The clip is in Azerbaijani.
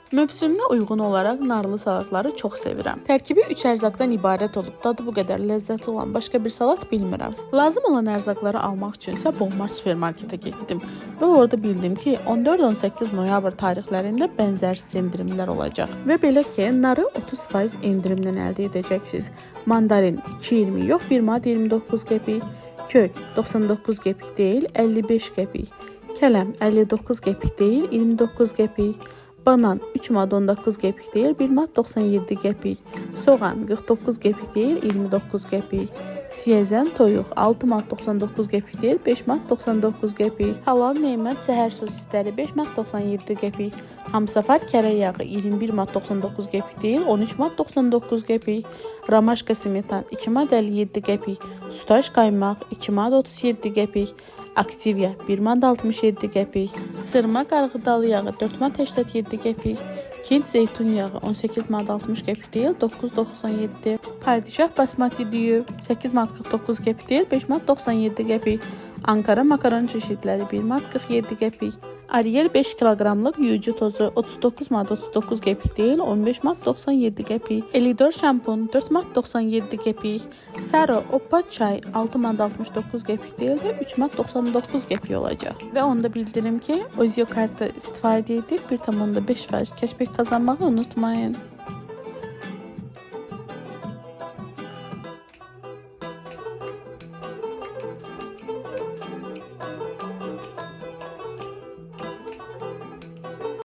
Mövsümünə uyğun olaraq narlı salatları çox sevirəm. Tərkibi 3 ərzaqdan ibarət olub, dadı bu qədər ləzzətli olan başqa bir salat bilmirəm. Lazım olan ərzaqları almaq üçün isə Bolmart supermarketə getdim və orada bildim ki, 14-18 noyabr tarixlərində bənzərsiz endirimlər olacaq. Və belə ki, narı 30% endirimdən əldə edəcəksiniz. Mandarin 2.20 yox, 1 manat 29 qəpik, kök 99 qəpik deyil, 55 qəpik, kələm 59 qəpik deyil, 29 qəpik, banan 3 manat 19 qəpik deyil, 1 manat 97 qəpik, soğan 49 qəpik deyil, 29 qəpik, siyəzən toyuq 6 manat 99 qəpik deyil, 5 manat 99 qəpik, halal nemət səhər sosisləri 5 manat 97 qəpik, hamsafar kərə yağı 21 manat 99 qəpik deyil, 13 manat 99 qəpik, ramaşka smetan 2 manat 57 qəpik, sütaş qaymaq 2 manat 37 qəpik, Aktivya 1 manat 67 qəpik, sırma qarğıdalı yağı 4 manat 87 qəpik, Kent zeytun yağı 18 manat 60 qəpik deyil, 9.97, Padişah basmati düyü 8 manat 49 qəpik deyil, 5 manat 97 qəpik, Ankara makaron çeşidləri 1 manat 47 qəpik, Ariel 5 kiloqramlıq yuyucu tozu 39 manat 39 qəpik deyil, 15 manat 97 qəpik, Elidor şampun 4 manat 97 qəpik, Saro Oppa çay 6 manat 69 qəpik deyil və 3 manat 99 qəpik olacaq. Və onda bildirim ki, Ozio kartı istifadə edib 1,5% cashback kazanmağı unutmayın.